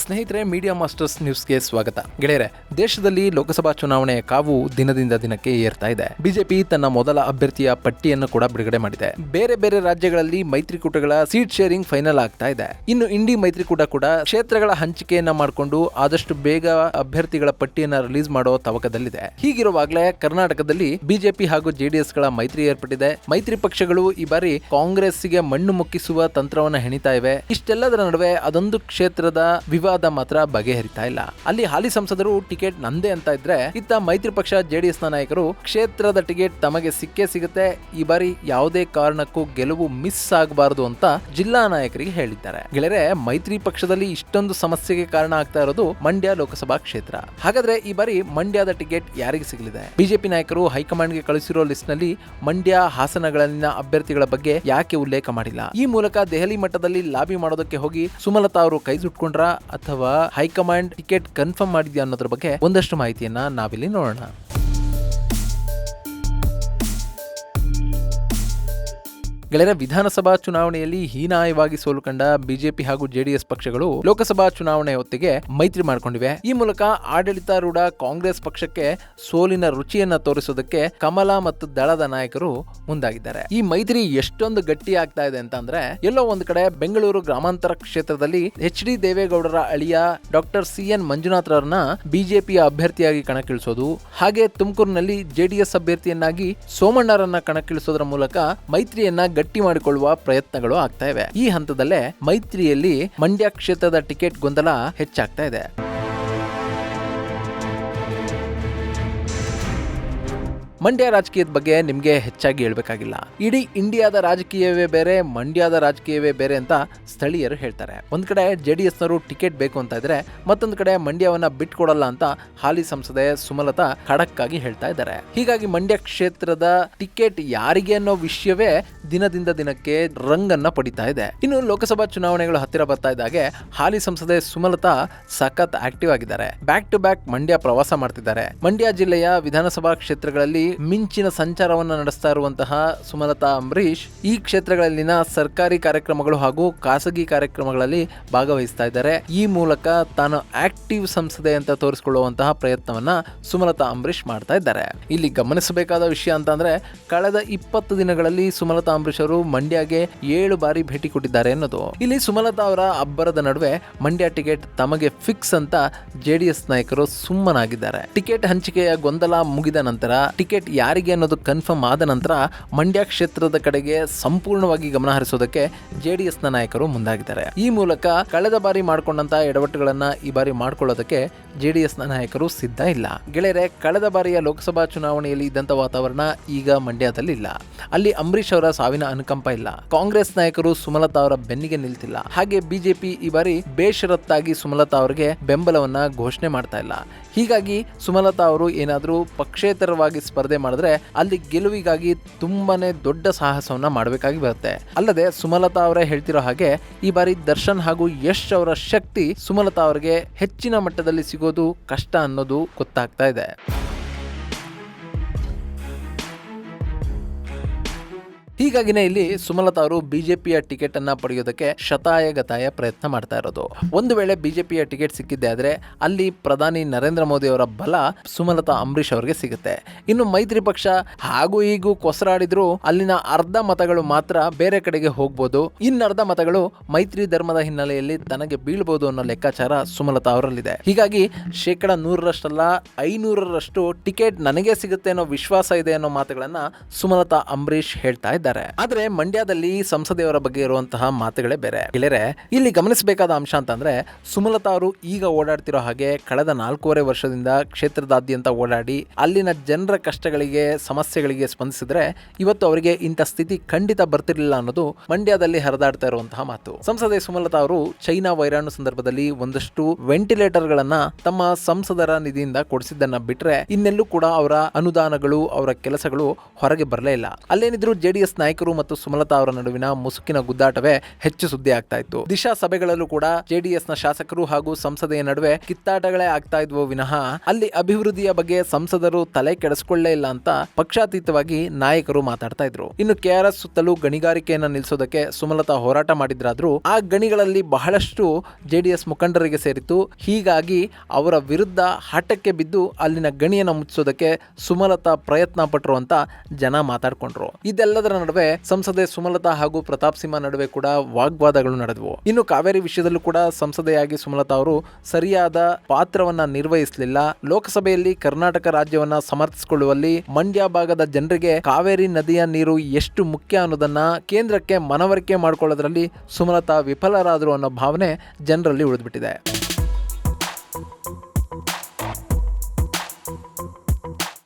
ಸ್ನೇಹಿತರೆ, media masters ನ್ಯೂಸ್ಗೆ ಸ್ವಾಗತ. ಗೆಳೆಯರೆ, ದೇಶದಲ್ಲಿ ಲೋಕಸಭಾ ಚುನಾವಣೆಯ ಕಾವು ದಿನದಿಂದ ದಿನಕ್ಕೆ ಏರ್ತಾ ಇದೆ. ಬಿಜೆಪಿ ತನ್ನ ಮೊದಲ ಅಭ್ಯರ್ಥಿಯ ಪಟ್ಟಿಯನ್ನು ಕೂಡ ಬಿಡುಗಡೆ ಮಾಡಿದೆ. ಬೇರೆ ಬೇರೆ ರಾಜ್ಯಗಳಲ್ಲಿ ಮೈತ್ರಿಕೂಟಗಳ ಸೀಟ್ ಶೇರಿಂಗ್ ಫೈನಲ್ ಆಗ್ತಾ ಇದೆ. ಇನ್ನು ಇಂಡಿ ಮೈತ್ರಿಕೂಟ ಕೂಡ ಕ್ಷೇತ್ರಗಳ ಹಂಚಿಕೆಯನ್ನ ಮಾಡಿಕೊಂಡು ಆದಷ್ಟು ಬೇಗ ಅಭ್ಯರ್ಥಿಗಳ ಪಟ್ಟಿಯನ್ನ ರಿಲೀಸ್ ಮಾಡೋ ತವಕದಲ್ಲಿದೆ. ಹೀಗಿರುವಾಗಲೇ ಕರ್ನಾಟಕದಲ್ಲಿ ಬಿಜೆಪಿ ಹಾಗೂ ಜೆಡಿಎಸ್ ಗಳ ಮೈತ್ರಿ ಏರ್ಪಟ್ಟಿದೆ. ಮೈತ್ರಿ ಪಕ್ಷಗಳು ಈ ಬಾರಿ ಕಾಂಗ್ರೆಸ್ಗೆ ಮಣ್ಣು ಮುಕ್ಕಿಸುವ ತಂತ್ರವನ್ನ ಹೆಣಿತಾ ಇವೆ. ಇಷ್ಟೆಲ್ಲದರ ನಡುವೆ ಅದೊಂದು ಕ್ಷೇತ್ರದ ವಿವಾದ ಮಾತ್ರ ಬಗೆಹರಿತಾ ಇಲ್ಲ. ಅಲ್ಲಿ ಹಾಲಿ ಸಂಸದರು ಟಿಕೆಟ್ ನಂದೇ ಅಂತ ಇದ್ರೆ, ಇತ್ತ ಮೈತ್ರಿ ಪಕ್ಷ ಜೆಡಿಎಸ್ ನ ನಾಯಕರು ಕ್ಷೇತ್ರದ ಟಿಕೆಟ್ ತಮಗೆ ಸಿಕ್ಕೇ ಸಿಗುತ್ತೆ, ಈ ಬಾರಿ ಯಾವುದೇ ಕಾರಣಕ್ಕೂ ಗೆಲುವು ಮಿಸ್ ಆಗಬಾರದು ಅಂತ ಜಿಲ್ಲಾ ನಾಯಕರಿಗೆ ಹೇಳಿದ್ದಾರೆ. ಗೆಳೆಯರೆ, ಮೈತ್ರಿ ಪಕ್ಷದಲ್ಲಿ ಇಷ್ಟೊಂದು ಸಮಸ್ಯೆಗೆ ಕಾರಣ ಆಗ್ತಾ ಇರೋದು ಮಂಡ್ಯ ಲೋಕಸಭಾ ಕ್ಷೇತ್ರ. ಹಾಗಾದ್ರೆ ಈ ಬಾರಿ ಮಂಡ್ಯದ ಟಿಕೆಟ್ ಯಾರಿಗೆ ಸಿಗಲಿದೆ? ಬಿಜೆಪಿ ನಾಯಕರು ಹೈಕಮಾಂಡ್ಗೆ ಕಳಿಸಿರೋ ಲಿಸ್ಟ್ ನಲ್ಲಿ ಮಂಡ್ಯ, ಹಾಸನಗಳಲ್ಲಿನ ಅಭ್ಯರ್ಥಿಗಳ ಬಗ್ಗೆ ಯಾಕೆ ಉಲ್ಲೇಖ ಮಾಡಿಲ್ಲ? ಈ ಮೂಲಕ ದೆಹಲಿ ಮಟ್ಟದಲ್ಲಿ ಲಾಬಿ ಮಾಡೋದಕ್ಕೆ ಹೋಗಿ ಸುಮಲತಾ ಅವರು ಕೈ ಸುಟ್ಕೊಂಡ್ರ ಅಥವಾ ಹೈಕಮಾಂಡ್ ಟಿಕೆಟ್ ಕನ್ಫರ್ಮ್ ಮಾಡಿದ್ಯಾ ಅನ್ನೋದ್ರ ಬಗ್ಗೆ ಒಂದಷ್ಟು ಮಾಹಿತಿಯನ್ನ ನಾವಿಲ್ಲಿ ನೋಡೋಣ. ಗೆಳೆಯರ, ವಿಧಾನಸಭಾ ಚುನಾವಣೆಯಲ್ಲಿ ಹೀನಾಯವಾಗಿ ಸೋಲು ಕಂಡ ಬಿಜೆಪಿ ಹಾಗೂ ಜೆಡಿಎಸ್ ಪಕ್ಷಗಳು ಲೋಕಸಭಾ ಚುನಾವಣೆ ಹೊತ್ತಿಗೆ ಮೈತ್ರಿ ಮಾಡಿಕೊಂಡಿವೆ. ಈ ಮೂಲಕ ಆಡಳಿತಾರೂಢ ಕಾಂಗ್ರೆಸ್ ಪಕ್ಷಕ್ಕೆ ಸೋಲಿನ ರುಚಿಯನ್ನ ತೋರಿಸೋದಕ್ಕೆ ಕಮಲ ಮತ್ತು ದಳದ ನಾಯಕರು ಮುಂದಾಗಿದ್ದಾರೆ. ಈ ಮೈತ್ರಿ ಎಷ್ಟೊಂದು ಗಟ್ಟಿ ಆಗ್ತಾ ಇದೆ ಅಂತಂದ್ರೆ, ಎಲ್ಲೋ ಒಂದು ಕಡೆ ಬೆಂಗಳೂರು ಗ್ರಾಮಾಂತರ ಕ್ಷೇತ್ರದಲ್ಲಿ ಎಚ್.ಡಿ. ದೇವೇಗೌಡರ ಅಳಿಯ ಡಾಕ್ಟರ್ ಸಿ.ಎನ್. ಮಂಜುನಾಥ್ರನ್ನ ಬಿಜೆಪಿಯ ಅಭ್ಯರ್ಥಿಯಾಗಿ ಕಣಕ್ಕಿಳಿಸೋದು, ಹಾಗೆ ತುಮಕೂರಿನಲ್ಲಿ ಜೆಡಿಎಸ್ ಅಭ್ಯರ್ಥಿಯನ್ನಾಗಿ ಸೋಮಣ್ಣರನ್ನ ಕಣಕ್ಕಿಳಿಸೋದ್ರ ಮೂಲಕ ಮೈತ್ರಿಯನ್ನ ಗಟ್ಟಿ ಮಾಡಿಕೊಳ್ಳುವ ಪ್ರಯತ್ನಗಳು ಆಗ್ತಾ ಇವೆ. ಈ ಹಂತದಲ್ಲೇ ಮೈತ್ರಿಯಲ್ಲಿ ಮಂಡ್ಯ ಕ್ಷೇತ್ರದ ಟಿಕೆಟ್ ಗೊಂದಲ ಹೆಚ್ಚಾಗ್ತಾ ಇದೆ. ಮಂಡ್ಯ ರಾಜಕೀಯದ ಬಗ್ಗೆ ನಿಮಗೆ ಹೆಚ್ಚಾಗಿ ಹೇಳ್ಬೇಕಾಗಿಲ್ಲ. ಇಡೀ ಇಂಡಿಯಾದ ರಾಜಕೀಯವೇ ಬೇರೆ, ಮಂಡ್ಯದ ರಾಜಕೀಯವೇ ಬೇರೆ ಅಂತ ಸ್ಥಳೀಯರು ಹೇಳ್ತಾರೆ. ಒಂದ್ ಕಡೆ ಜೆಡಿಎಸ್ ನವರು ಟಿಕೆಟ್ ಬೇಕು ಅಂತ ಇದ್ರೆ, ಮತ್ತೊಂದು ಕಡೆ ಮಂಡ್ಯವನ್ನ ಬಿಟ್ಕೊಡಲ್ಲ ಅಂತ ಹಾಲಿ ಸಂಸದೆ ಸುಮಲತಾ ಖಡಕ್ ಆಗಿ ಹೇಳ್ತಾ ಇದ್ದಾರೆ. ಹೀಗಾಗಿ ಮಂಡ್ಯ ಕ್ಷೇತ್ರದ ಟಿಕೆಟ್ ಯಾರಿಗೆ ಅನ್ನೋ ವಿಷಯವೇ ದಿನದಿಂದ ದಿನಕ್ಕೆ ರಂಗನ್ನ ಪಡಿತಾ ಇದೆ. ಇನ್ನು ಲೋಕಸಭಾ ಚುನಾವಣೆಗಳು ಹತ್ತಿರ ಬರ್ತಾ ಇದ್ದಾಗೆ ಹಾಲಿ ಸಂಸದೆ ಸುಮಲತಾ ಸಖತ್ ಆಕ್ಟಿವ್ ಆಗಿದ್ದಾರೆ. ಬ್ಯಾಕ್ ಟು ಬ್ಯಾಕ್ ಮಂಡ್ಯ ಪ್ರವಾಸ ಮಾಡ್ತಿದ್ದಾರೆ. ಮಂಡ್ಯ ಜಿಲ್ಲೆಯ ವಿಧಾನಸಭಾ ಕ್ಷೇತ್ರಗಳಲ್ಲಿ ಮಿಂಚಿನ ಸಂಚಾರವನ್ನು ನಡೆಸ್ತಾ ಇರುವಂತಹ ಸುಮಲತಾ ಅಂಬರೀಶ್ ಈ ಕ್ಷೇತ್ರಗಳಲ್ಲಿನ ಸರ್ಕಾರಿ ಕಾರ್ಯಕ್ರಮಗಳು ಹಾಗೂ ಖಾಸಗಿ ಕಾರ್ಯಕ್ರಮಗಳಲ್ಲಿ ಭಾಗವಹಿಸ್ತಾ ಇದ್ದಾರೆ. ಈ ಮೂಲಕ ತಾನು ಆಕ್ಟಿವ್ ಸಂಸದೆ ಅಂತ ತೋರಿಸಿಕೊಳ್ಳುವಂತಹ ಪ್ರಯತ್ನವನ್ನ ಸುಮಲತಾ ಅಂಬರೀಶ್ ಮಾಡ್ತಾ ಇದ್ದಾರೆ. ಇಲ್ಲಿ ಗಮನಿಸಬೇಕಾದ ವಿಷಯ ಅಂತಂದ್ರೆ, ಕಳೆದ 20 ದಿನಗಳಲ್ಲಿ ಸುಮಲತಾ ಅಂಬರೀಶ್ ಅವರು ಮಂಡ್ಯಗೆ 7 ಬಾರಿ ಭೇಟಿ ಕೊಟ್ಟಿದ್ದಾರೆ ಅನ್ನೋದು. ಇಲ್ಲಿ ಸುಮಲತಾ ಅವರ ಅಬ್ಬರದ ನಡುವೆ ಮಂಡ್ಯ ಟಿಕೆಟ್ ತಮಗೆ ಫಿಕ್ಸ್ ಅಂತ ಜೆಡಿಎಸ್ ನಾಯಕರು ಸುಮ್ಮನಾಗಿದ್ದಾರೆ. ಟಿಕೆಟ್ ಹಂಚಿಕೆಯ ಗೊಂದಲ ಮುಗಿದ ನಂತರ, ಟಿಕೆಟ್ ಯಾರಿಗೆ ಅನ್ನೋದು ಕನ್ಫರ್ಮ್ ಆದ ನಂತರ ಮಂಡ್ಯ ಕ್ಷೇತ್ರದ ಕಡೆಗೆ ಸಂಪೂರ್ಣವಾಗಿ ಗಮನ ಹರಿಸೋದಕ್ಕೆ ಜೆಡಿಎಸ್ ನ ನಾಯಕರು ಮುಂದಾಗಿದ್ದಾರೆ. ಈ ಮೂಲಕ ಕಳೆದ ಬಾರಿ ಮಾಡಿಕೊಂಡಂತಹ ಎಡವಟ್ಟುಗಳನ್ನ ಈ ಬಾರಿ ಮಾಡ್ಕೊಳ್ಳೋದಕ್ಕೆ ಜೆಡಿಎಸ್ ನ ನಾಯಕರು ಸಿದ್ಧ ಇಲ್ಲ. ಗೆಳೆಯರೆ, ಕಳೆದ ಬಾರಿಯ ಲೋಕಸಭಾ ಚುನಾವಣೆಯಲ್ಲಿ ಇದ್ದಂತ ವಾತಾವರಣ ಈಗ ಮಂಡ್ಯದಲ್ಲಿ ಇಲ್ಲ. ಅಲ್ಲಿ ಅಂಬರೀಶ್ ಅವರ ಸಾವಿನ ಅನುಕಂಪ ಇಲ್ಲ. ಕಾಂಗ್ರೆಸ್ ನಾಯಕರು ಸುಮಲತಾ ಅವರ ಬೆನ್ನಿಗೆ ನಿಲ್ತಿಲ್ಲ. ಹಾಗೆ ಬಿಜೆಪಿ ಈ ಬಾರಿ ಬೇಷರತ್ತಾಗಿ ಸುಮಲತಾ ಅವರಿಗೆ ಬೆಂಬಲವನ್ನ ಘೋಷಣೆ ಮಾಡ್ತಾ ಇಲ್ಲ. ಹೀಗಾಗಿ ಸುಮಲತಾ ಅವರು ಏನಾದರೂ ಪಕ್ಷೇತರವಾಗಿ ಸ್ಪರ್ಧೆ ಮಾಡಿದ್ರೆ ಅಲ್ಲಿ ಗೆಲುವಿಗಾಗಿ ತುಂಬಾನೇ ದೊಡ್ಡ ಸಾಹಸವನ್ನ ಮಾಡಬೇಕಾಗಿ ಬರುತ್ತೆ. ಅಲ್ಲದೆ ಸುಮಲತಾ ಅವರೇ ಹೇಳ್ತಿರೋ ಹಾಗೆ ಈ ಬಾರಿ ದರ್ಶನ್ ಹಾಗೂ ಯಶ್ ಅವರ ಶಕ್ತಿ ಸುಮಲತಾ ಅವರಿಗೆ ಹೆಚ್ಚಿನ ಮಟ್ಟದಲ್ಲಿ ಸಿಗೋದು ಕಷ್ಟ ಅನ್ನೋದು ಗೊತ್ತಾಗ್ತಾ ಇದೆ. ಹೀಗಾಗಿನೇ ಇಲ್ಲಿ ಸುಮಲತಾ ಅವರು ಬಿಜೆಪಿಯ ಟಿಕೆಟ್ ಅನ್ನ ಪಡೆಯೋದಕ್ಕೆ ಶತಾಯಗತಾಯ ಪ್ರಯತ್ನ ಮಾಡ್ತಾ ಇರೋದು. ಒಂದು ವೇಳೆ ಬಿಜೆಪಿಯ ಟಿಕೆಟ್ ಸಿಕ್ಕಿದ್ದೆ ಆದ್ರೆ ಅಲ್ಲಿ ಪ್ರಧಾನಿ ನರೇಂದ್ರ ಮೋದಿ ಅವರ ಬಲ ಸುಮಲತಾ ಅಂಬರೀಶ್ ಅವರಿಗೆ ಸಿಗುತ್ತೆ. ಇನ್ನು ಮೈತ್ರಿ ಪಕ್ಷ ಹಾಗೂ ಹೀಗೂ ಕೊಸರಾಡಿದ್ರು ಅಲ್ಲಿನ ಅರ್ಧ ಮತಗಳು ಮಾತ್ರ ಬೇರೆ ಕಡೆಗೆ ಹೋಗ್ಬೋದು. ಇನ್ನರ್ಧ ಮತಗಳು ಮೈತ್ರಿ ಧರ್ಮದ ಹಿನ್ನೆಲೆಯಲ್ಲಿ ತನಗೆ ಬೀಳ್ಬಹುದು ಅನ್ನೋ ಲೆಕ್ಕಾಚಾರ ಸುಮಲತಾ ಅವರಲ್ಲಿದೆ. ಹೀಗಾಗಿ 100% 500% ಟಿಕೆಟ್ ನನಗೆ ಸಿಗುತ್ತೆ ಅನ್ನೋ ವಿಶ್ವಾಸ ಇದೆ ಅನ್ನೋ ಮಾತುಗಳನ್ನ ಸುಮಲತಾ ಅಂಬರೀಶ್ ಹೇಳ್ತಾ ಇದ್ದಾರೆ. ಆದ್ರೆ ಮಂಡ್ಯದಲ್ಲಿ ಸಂಸದೆಯವರ ಬಗ್ಗೆ ಇರುವಂತಹ ಮಾತುಗಳೇ ಬೇರೆ. ಗೆಳೆಯರೆ, ಇಲ್ಲಿ ಗಮನಿಸಬೇಕಾದ ಅಂಶ ಅಂತಂದ್ರೆ, ಸುಮಲತಾ ಅವರು ಈಗ ಓಡಾಡ್ತಿರೋ ಹಾಗೆ ಕಳೆದ 4.5 ವರ್ಷದಿಂದ ಕ್ಷೇತ್ರದಾದ್ಯಂತ ಓಡಾಡಿ ಅಲ್ಲಿನ ಜನರ ಕಷ್ಟಗಳಿಗೆ, ಸಮಸ್ಯೆಗಳಿಗೆ ಸ್ಪಂದಿಸಿದ್ರೆ ಇವತ್ತು ಅವರಿಗೆ ಇಂಥ ಸ್ಥಿತಿ ಖಂಡಿತ ಬರ್ತಿರ್ಲಿಲ್ಲ ಅನ್ನೋದು ಮಂಡ್ಯದಲ್ಲಿ ಹರಿದಾಡ್ತಾ ಇರುವಂತಹ ಮಾತು. ಸಂಸದೆ ಸುಮಲತಾ ಅವರು ಚೈನಾ ವೈರಾಣು ಸಂದರ್ಭದಲ್ಲಿ ಒಂದಷ್ಟು ವೆಂಟಿಲೇಟರ್ ಗಳನ್ನ ತಮ್ಮ ಸಂಸದರ ನಿಧಿಯಿಂದ ಕೊಡಿಸಿದ್ದನ್ನ ಬಿಟ್ರೆ ಇನ್ನೆಲ್ಲೂ ಕೂಡ ಅವರ ಅನುದಾನಗಳು, ಅವರ ಕೆಲಸಗಳು ಹೊರಗೆ ಬರಲೇ ಇಲ್ಲ. ಅಲ್ಲೇನಿದ್ರು ಜೆಡಿಎಸ್ ನಾಯಕರು ಮತ್ತು ಸುಮಲತಾ ಅವರ ನಡುವಿನ ಮುಸುಕಿನ ಗುದ್ದಾಟವೇ ಹೆಚ್ಚು ಸುದ್ದಿ ಆಗ್ತಾ ಇತ್ತು. ದಿಶಾ ಸಭೆಗಳಲ್ಲೂ ಕೂಡ ಜೆಡಿಎಸ್ನ ಶಾಸಕರು ಹಾಗೂ ಸಂಸದೆಯ ನಡುವೆ ಕಿತ್ತಾಟಗಳೇ ಆಗ್ತಾ ಇದ್ವು ವಿನಃ ಅಲ್ಲಿ ಅಭಿವೃದ್ಧಿಯ ಬಗ್ಗೆ ಸಂಸದರು ತಲೆ ಕೆಡಿಸಿಕೊಳ್ಳೇ ಇಲ್ಲ ಅಂತ ಪಕ್ಷಾತೀತವಾಗಿ ನಾಯಕರು ಮಾತಾಡ್ತಾ ಇದ್ರು. ಇನ್ನು ಕೆಆರ್ಎಸ್ ಸುತ್ತಲೂ ಗಣಿಗಾರಿಕೆಯನ್ನ ನಿಲ್ಲಿಸೋದಕ್ಕೆ ಸುಮಲತಾ ಹೋರಾಟ ಮಾಡಿದ್ರಾದ್ರೂ ಆ ಗಣಿಗಳಲ್ಲಿ ಬಹಳಷ್ಟು ಜೆಡಿಎಸ್ ಮುಖಂಡರಿಗೆ ಸೇರಿತ್ತು. ಹೀಗಾಗಿ ಅವರ ವಿರುದ್ಧ ಹಠಕ್ಕೆ ಬಿದ್ದು ಅಲ್ಲಿನ ಗಣಿಯನ್ನು ಮುಚ್ಚಿಸೋದಕ್ಕೆ ಸುಮಲತಾ ಪ್ರಯತ್ನ ಪಟ್ಟರು ಅಂತ ಜನ ಮಾತಾಡ್ಕೊಂಡ್ರು. ಇದೆಲ್ಲದರ ನಡುವೆ ಸಂಸದೆ ಸುಮಲತಾ ಹಾಗೂ ಪ್ರತಾಪ್ ಸಿಂಹ ನಡುವೆ ಕೂಡ ವಾಗ್ವಾದಗಳು ನಡೆದವು. ಇನ್ನು ಕಾವೇರಿ ವಿಷಯದಲ್ಲೂ ಕೂಡ ಸಂಸದೆಯಾಗಿ ಸುಮಲತಾ ಅವರು ಸರಿಯಾದ ಪಾತ್ರವನ್ನ ನಿರ್ವಹಿಸಲಿಲ್ಲ. ಲೋಕಸಭೆಯಲ್ಲಿ ಕರ್ನಾಟಕ ರಾಜ್ಯವನ್ನ ಸಮರ್ಥಿಸಿಕೊಳ್ಳುವಲ್ಲಿ ಮಂಡ್ಯ ಭಾಗದ ಜನರಿಗೆ ಕಾವೇರಿ ನದಿಯ ನೀರು ಎಷ್ಟು ಮುಖ್ಯ ಅನ್ನೋದನ್ನ ಕೇಂದ್ರಕ್ಕೆ ಮನವರಿಕೆ ಮಾಡಿಕೊಳ್ಳೋದ್ರಲ್ಲಿ ಸುಮಲತಾ ವಿಫಲರಾದರು ಅನ್ನೋ ಭಾವನೆ ಜನರಲ್ಲಿ ಉಳಿದ್ಬಿಟ್ಟಿದೆ.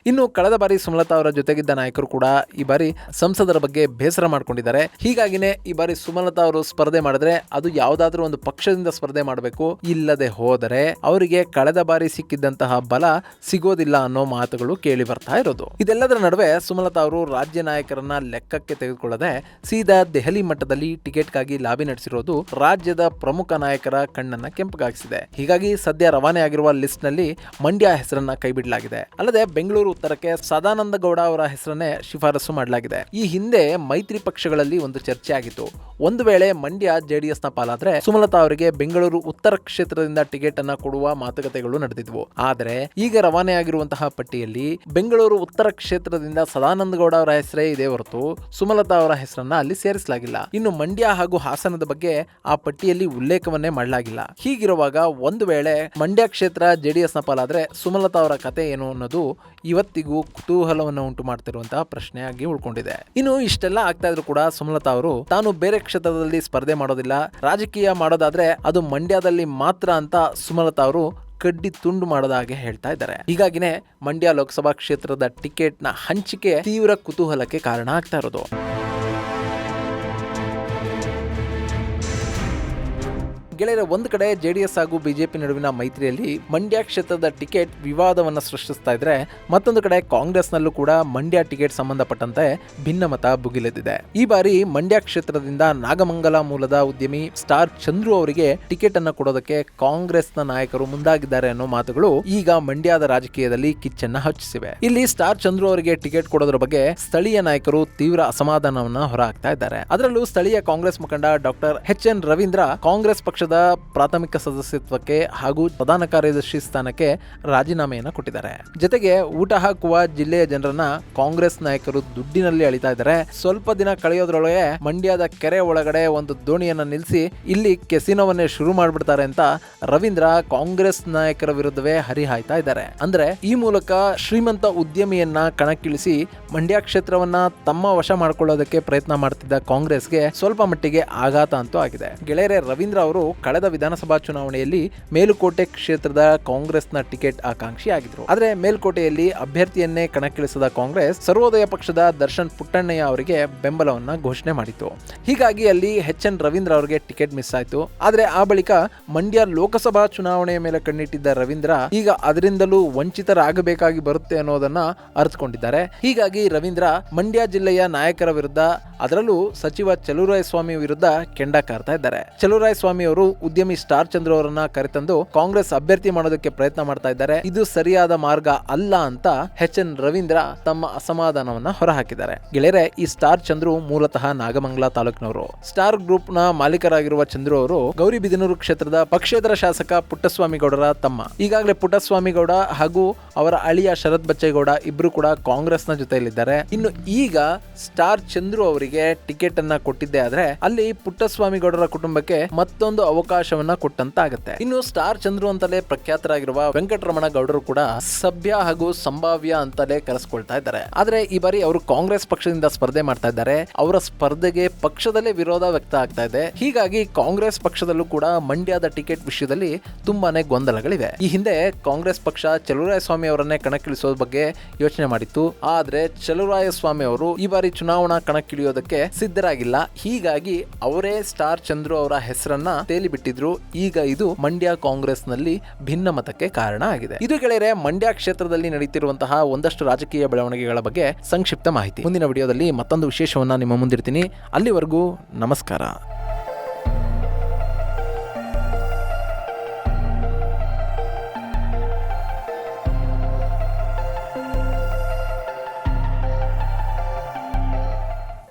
ಇನ್ನು ಕಳೆದ ಬಾರಿ ಸುಮಲತಾ ಅವರ ಜೊತೆಗಿದ್ದ ನಾಯಕರು ಕೂಡ ಈ ಬಾರಿ ಸಂಸದರ ಬಗ್ಗೆ ಬೇಸರ ಮಾಡ್ಕೊಂಡಿದ್ದಾರೆ. ಹೀಗಾಗಿನೇ ಈ ಬಾರಿ ಸುಮಲತಾ ಅವರು ಸ್ಪರ್ಧೆ ಮಾಡಿದ್ರೆ ಅದು ಯಾವುದಾದ್ರೂ ಒಂದು ಪಕ್ಷದಿಂದ ಸ್ಪರ್ಧೆ ಮಾಡಬೇಕು, ಇಲ್ಲದೆ ಹೋದರೆ ಅವರಿಗೆ ಕಳೆದ ಬಾರಿ ಸಿಕ್ಕಿದ್ದಂತಹ ಬಲ ಸಿಗೋದಿಲ್ಲ ಅನ್ನೋ ಮಾತುಗಳು ಕೇಳಿ ಬರ್ತಾ ಇರೋದು. ಇದೆಲ್ಲದರ ನಡುವೆ ಸುಮಲತಾ ಅವರು ರಾಜ್ಯ ನಾಯಕರನ್ನ ಲೆಕ್ಕಕ್ಕೆ ತೆಗೆದುಕೊಳ್ಳದೆ ಸೀದಾ ದೆಹಲಿ ಮಟ್ಟದಲ್ಲಿ ಟಿಕೆಟ್ಗಾಗಿ ಲಾಬಿ ನಡೆಸಿರೋದು ರಾಜ್ಯದ ಪ್ರಮುಖ ನಾಯಕರ ಕಣ್ಣನ್ನ ಕೆಂಪಗಾಗಿಸಿದೆ. ಹೀಗಾಗಿ ಸದ್ಯ ರವಾನೆ ಆಗಿರುವ ಲಿಸ್ಟ್ ನಲ್ಲಿ ಮಂಡ್ಯ ಹೆಸರನ್ನ ಕೈಬಿಡಲಾಗಿದೆ. ಅಲ್ಲದೆ ಬೆಂಗಳೂರು ಉತ್ತರಕ್ಕೆ ಸದಾನಂದ ಗೌಡ ಅವರ ಹೆಸರನ್ನೇ ಶಿಫಾರಸು ಮಾಡಲಾಗಿದೆ. ಈ ಹಿಂದೆ ಮೈತ್ರಿ ಪಕ್ಷಗಳಲ್ಲಿ ಒಂದು ಚರ್ಚೆ ಆಗಿತ್ತು. ಒಂದು ವೇಳೆ ಮಂಡ್ಯ ಜೆಡಿಎಸ್ ನ ಪಾಲಾದ್ರೆ ಸುಮಲತಾ ಅವರಿಗೆ ಬೆಂಗಳೂರು ಉತ್ತರ ಕ್ಷೇತ್ರದಿಂದ ಟಿಕೆಟ್ ಅನ್ನ ಕೊಡುವ ಮಾತುಕತೆಗಳು ನಡೆದಿದ್ವು. ಆದರೆ ಈಗ ರವಾನೆ ಆಗಿರುವಂತಹ ಪಟ್ಟಿಯಲ್ಲಿ ಬೆಂಗಳೂರು ಉತ್ತರ ಕ್ಷೇತ್ರದಿಂದ ಸದಾನಂದ ಗೌಡ ಅವರ ಹೆಸರೇ ಇದೆ ಹೊರತು ಸುಮಲತಾ ಅವರ ಹೆಸರನ್ನ ಅಲ್ಲಿ ಸೇರಿಸಲಾಗಿಲ್ಲ. ಇನ್ನು ಮಂಡ್ಯ ಹಾಗೂ ಹಾಸನದ ಬಗ್ಗೆ ಆ ಪಟ್ಟಿಯಲ್ಲಿ ಉಲ್ಲೇಖವನ್ನೇ ಮಾಡಲಾಗಿಲ್ಲ. ಹೀಗಿರುವಾಗ ಒಂದು ವೇಳೆ ಮಂಡ್ಯ ಕ್ಷೇತ್ರ ಜೆಡಿಎಸ್ ನ ಪಾಲಾದ್ರೆ ಸುಮಲತಾ ಅವರ ಕತೆ ಏನು ಅನ್ನೋದು ಇವತ್ತಿಗೂ ಕುತೂಹಲವನ್ನು ಉಂಟು ಮಾಡ್ತಿರುವಂತಹ ಪ್ರಶ್ನೆಯಾಗಿ ಉಳ್ಕೊಂಡಿದೆ. ಇನ್ನು ಇಷ್ಟೆಲ್ಲ ಆಗ್ತಾ ಇದ್ರು ಕೂಡ ಸುಮಲತಾ ಅವರು ತಾನು ಬೇರೆ ಕ್ಷೇತ್ರದಲ್ಲಿ ಸ್ಪರ್ಧೆ ಮಾಡೋದಿಲ್ಲ, ರಾಜಕೀಯ ಮಾಡೋದಾದ್ರೆ ಅದು ಮಂಡ್ಯದಲ್ಲಿ ಮಾತ್ರ ಅಂತ ಸುಮಲತಾ ಅವರು ಕಡ್ಡಿ ತುಂಡು ಮಾಡೋದ ಹಾಗೆ ಹೇಳ್ತಾ ಇದ್ದಾರೆ. ಹೀಗಾಗಿನೇ ಮಂಡ್ಯ ಲೋಕಸಭಾ ಕ್ಷೇತ್ರದ ಟಿಕೆಟ್ ನ ಹಂಚಿಕೆ ತೀವ್ರ ಕುತೂಹಲಕ್ಕೆ ಕಾರಣ ಆಗ್ತಾ ಇರೋದು. ಗೆಳೆಯರೆ, ಒಂದು ಕಡೆ ಜೆಡಿಎಸ್ ಹಾಗೂ ಬಿಜೆಪಿ ನಡುವಿನ ಮೈತ್ರಿಯಲ್ಲಿ ಮಂಡ್ಯ ಕ್ಷೇತ್ರದ ಟಿಕೆಟ್ ವಿವಾದವನ್ನು ಸೃಷ್ಟಿಸ್ತಾ ಇದ್ರೆ, ಮತ್ತೊಂದು ಕಡೆ ಕಾಂಗ್ರೆಸ್ನಲ್ಲೂ ಕೂಡ ಮಂಡ್ಯ ಟಿಕೆಟ್ ಸಂಬಂಧಪಟ್ಟಂತೆ ಭಿನ್ನಮತ ಭುಗಿಲೆದ್ದಿದೆ. ಈ ಬಾರಿ ಮಂಡ್ಯ ಕ್ಷೇತ್ರದಿಂದ ನಾಗಮಂಗಲ ಮೂಲದ ಉದ್ಯಮಿ ಸ್ಟಾರ್ ಚಂದ್ರು ಅವರಿಗೆ ಟಿಕೆಟ್ ಅನ್ನು ಕೊಡೋದಕ್ಕೆ ಕಾಂಗ್ರೆಸ್ನ ನಾಯಕರು ಮುಂದಾಗಿದ್ದಾರೆ ಅನ್ನೋ ಮಾತುಗಳು ಈಗ ಮಂಡ್ಯದ ರಾಜಕೀಯದಲ್ಲಿ ಕಿಚ್ಚನ್ನ ಹಚ್ಚಿಸಿವೆ. ಇಲ್ಲಿ ಸ್ಟಾರ್ ಚಂದ್ರು ಅವರಿಗೆ ಟಿಕೆಟ್ ಕೊಡೋದ್ರ ಬಗ್ಗೆ ಸ್ಥಳೀಯ ನಾಯಕರು ತೀವ್ರ ಅಸಮಾಧಾನವನ್ನ ಹೊರಹಾಕ್ತಾ ಇದ್ದಾರೆ. ಅದರಲ್ಲೂ ಸ್ಥಳೀಯ ಕಾಂಗ್ರೆಸ್ ಮುಖಂಡ ಡಾಕ್ಟರ್ ಎಚ್.ಎನ್. ರವೀಂದ್ರ ಕಾಂಗ್ರೆಸ್ ಪಕ್ಷದ ಪ್ರಾಥಮಿಕ ಸದಸ್ಯತ್ವಕ್ಕೆ ಹಾಗೂ ಪ್ರಧಾನ ಕಾರ್ಯದರ್ಶಿ ಸ್ಥಾನಕ್ಕೆ ರಾಜೀನಾಮೆಯನ್ನು ಕೊಟ್ಟಿದ್ದಾರೆ. ಜೊತೆಗೆ ಊಟ ಹಾಕುವ ಜಿಲ್ಲೆಯ ಜನರನ್ನ ಕಾಂಗ್ರೆಸ್ ನಾಯಕರು ದುಡ್ಡಿನಲ್ಲಿ ಅಳಿತಾ ಇದ್ದಾರೆ. ಸ್ವಲ್ಪ ದಿನ ಕಳೆಯೋದ್ರೊಳಗೆ ಮಂಡ್ಯದ ಕೆರೆ ಒಳಗಡೆ ಒಂದು ದೋಣಿಯನ್ನ ನಿಲ್ಲಿಸಿ ಇಲ್ಲಿ ಕೆಸಿನೋವನ್ನೇ ಶುರು ಮಾಡ್ಬಿಡ್ತಾರೆ ಅಂತ ರವೀಂದ್ರ ಕಾಂಗ್ರೆಸ್ ನಾಯಕರ ವಿರುದ್ಧವೇ ಹರಿಹಾಯ್ತಾ ಇದ್ದಾರೆ. ಅಂದ್ರೆ ಈ ಮೂಲಕ ಶ್ರೀಮಂತ ಉದ್ಯಮಿಯನ್ನ ಕಣಕ್ಕಿಳಿಸಿ ಮಂಡ್ಯ ಕ್ಷೇತ್ರವನ್ನ ತಮ್ಮ ವಶ ಮಾಡ್ಕೊಳ್ಳೋದಕ್ಕೆ ಪ್ರಯತ್ನ ಮಾಡ್ತಿದ್ದ ಕಾಂಗ್ರೆಸ್ಗೆ ಸ್ವಲ್ಪ ಮಟ್ಟಿಗೆ ಆಘಾತ ಅಂತೂ ಆಗಿದೆ. ಗೆಳೆಯರೆ, ರವೀಂದ್ರ ಅವರು ಕಳೆದ ವಿಧಾನಸಭಾ ಚುನಾವಣೆಯಲ್ಲಿ ಮೇಲುಕೋಟೆ ಕ್ಷೇತ್ರದ ಕಾಂಗ್ರೆಸ್ನ ಟಿಕೆಟ್ ಆಕಾಂಕ್ಷಿ ಆಗಿದ್ರು. ಆದ್ರೆ ಮೇಲ್ಕೋಟೆಯಲ್ಲಿ ಅಭ್ಯರ್ಥಿಯನ್ನೇ ಕಣಕ್ಕಿಳಿಸಿದ ಕಾಂಗ್ರೆಸ್ ಸರ್ವೋದಯ ಪಕ್ಷದ ದರ್ಶನ್ ಪುಟ್ಟಣ್ಣಯ್ಯ ಅವರಿಗೆ ಬೆಂಬಲವನ್ನ ಘೋಷಣೆ ಮಾಡಿತು. ಹೀಗಾಗಿ ಅಲ್ಲಿ ಎಚ್.ಎನ್. ರವೀಂದ್ರ ಅವರಿಗೆ ಟಿಕೆಟ್ ಮಿಸ್ ಆಯ್ತು. ಆದ್ರೆ ಆ ಬಳಿಕ ಮಂಡ್ಯ ಲೋಕಸಭಾ ಚುನಾವಣೆಯ ಮೇಲೆ ಕಣ್ಣಿಟ್ಟಿದ್ದ ರವೀಂದ್ರ ಈಗ ಅದರಿಂದಲೂ ವಂಚಿತರಾಗಬೇಕಾಗಿ ಬರುತ್ತೆ ಅನ್ನೋದನ್ನ ಅರ್ಥಕೊಂಡಿದ್ದಾರೆ. ಹೀಗಾಗಿ ರವೀಂದ್ರ ಮಂಡ್ಯ ಜಿಲ್ಲೆಯ ನಾಯಕರ ವಿರುದ್ಧ, ಅದರಲ್ಲೂ ಸಚಿವ ಚಲುವರಾಯಸ್ವಾಮಿ ವಿರುದ್ಧ ಕೆಂಡ ಕಾರ್ತಾ ಇದ್ದಾರೆ. ಚಲುವರಾಯಸ್ವಾಮಿ ಅವರು ಉದ್ಯಮಿ ಸ್ಟಾರ್ ಚಂದ್ರು ಅವರನ್ನ ಕರೆತಂದು ಕಾಂಗ್ರೆಸ್ ಅಭ್ಯರ್ಥಿ ಮಾಡೋದಕ್ಕೆ ಪ್ರಯತ್ನ ಮಾಡ್ತಾ ಇದ್ದಾರೆ. ಇದು ಸರಿಯಾದ ಮಾರ್ಗ ಅಲ್ಲ ಅಂತ ಎಚ್.ಎನ್. ರವೀಂದ್ರ ತಮ್ಮ ಅಸಮಾಧಾನವನ್ನ ಹೊರಹಾಕಿದ್ದಾರೆ. ಗೆಳೆಯರೆ, ಈ ಸ್ಟಾರ್ ಚಂದ್ರು ಮೂಲತಃ ನಾಗಮಂಗಲ ತಾಲೂಕಿನವರು. ಸ್ಟಾರ್ ಗ್ರೂಪ್ ನ ಮಾಲೀಕರಾಗಿರುವ ಚಂದ್ರು ಅವರು ಗೌರಿಬಿದನೂರು ಕ್ಷೇತ್ರದ ಪಕ್ಷೇತರ ಶಾಸಕ ಪುಟ್ಟಸ್ವಾಮಿ ಗೌಡರ ತಮ್ಮ. ಈಗಾಗಲೇ ಪುಟ್ಟಸ್ವಾಮಿ ಗೌಡ ಹಾಗೂ ಅವರ ಅಳಿಯ ಶರತ್ ಬಚ್ಚೇಗೌಡ ಇಬ್ರು ಕೂಡ ಕಾಂಗ್ರೆಸ್ನ ಜೊತೆಯಲ್ಲಿದ್ದಾರೆ. ಇನ್ನು ಈಗ ಸ್ಟಾರ್ ಚಂದ್ರು ಅವರಿಗೆ ಟಿಕೆಟ್ ಅನ್ನ ಕೊಟ್ಟಿದ್ದೆ ಆದ್ರೆ ಅಲ್ಲಿ ಪುಟ್ಟಸ್ವಾಮಿ ಗೌಡರ ಕುಟುಂಬಕ್ಕೆ ಮತ್ತೊಂದು ಅವಕಾಶವನ್ನ ಕೊಟ್ಟಂತಾಗುತ್ತೆ. ಇನ್ನು ಸ್ಟಾರ್ ಚಂದ್ರು ಅಂತಲೇ ಪ್ರಖ್ಯಾತರಾಗಿರುವ ವೆಂಕಟರಮಣ ಗೌಡರು ಕೂಡ ಸಭ್ಯ ಹಾಗೂ ಸಂಭಾವ್ಯ ಅಂತಲೇ ಕರೆಸ್ಕೊಳ್ತಾ ಇದ್ದಾರೆ. ಆದ್ರೆ ಈ ಬಾರಿ ಅವರು ಕಾಂಗ್ರೆಸ್ ಪಕ್ಷದಿಂದ ಸ್ಪರ್ಧೆ ಮಾಡ್ತಾ ಇದ್ದಾರೆ. ಅವರ ಸ್ಪರ್ಧೆಗೆ ಪಕ್ಷದಲ್ಲೇ ವಿರೋಧ ವ್ಯಕ್ತ ಆಗ್ತಾ ಇದೆ. ಹೀಗಾಗಿ ಕಾಂಗ್ರೆಸ್ ಪಕ್ಷದಲ್ಲೂ ಕೂಡ ಮಂಡ್ಯದ ಟಿಕೆಟ್ ವಿಷಯದಲ್ಲಿ ತುಂಬಾನೇ ಗೊಂದಲಗಳಿವೆ. ಈ ಹಿಂದೆ ಕಾಂಗ್ರೆಸ್ ಪಕ್ಷ ಚಲುವರಾಯಸ್ವಾಮಿ ಅವರನ್ನೇ ಕಣಕ್ಕಿಳಿಸೋದ ಬಗ್ಗೆ ಯೋಚನೆ ಮಾಡಿತ್ತು. ಆದ್ರೆ ಚಲುವರಾಯಸ್ವಾಮಿ ಅವರು ಈ ಬಾರಿ ಚುನಾವಣಾ ಕಣಕ್ಕಿಳಿಯೋದಕ್ಕೆ ಸಿದ್ಧರಾಗಿಲ್ಲ. ಹೀಗಾಗಿ ಅವರೇ ಸ್ಟಾರ್ ಚಂದ್ರು ಅವರ ಹೆಸರನ್ನ ಮಂಡ್ಯದಲ್ಲಿ ಬಿಟ್ಟಿದ್ರು. ಈಗ ಇದು ಮಂಡ್ಯ ಕಾಂಗ್ರೆಸ್ನಲ್ಲಿ ಭಿನ್ನಮತಕ್ಕೆ ಕಾರಣ ಆಗಿದೆ. ಇದು ಗೆಳೆಯರೆ ಮಂಡ್ಯ ಕ್ಷೇತ್ರದಲ್ಲಿ ನಡೀತಿರುವಂತಹ ಒಂದಷ್ಟು ರಾಜಕೀಯ ಬೆಳವಣಿಗೆಗಳ ಬಗ್ಗೆ ಸಂಕ್ಷಿಪ್ತ ಮಾಹಿತಿ. ಮುಂದಿನ ವಿಡಿಯೋದಲ್ಲಿ ಮತ್ತೊಂದು ವಿಶೇಷವನ್ನ ನಿಮ್ಮ ಮುಂದಿರ್ತೀನಿ. ಅಲ್ಲಿವರೆಗೂ ನಮಸ್ಕಾರ.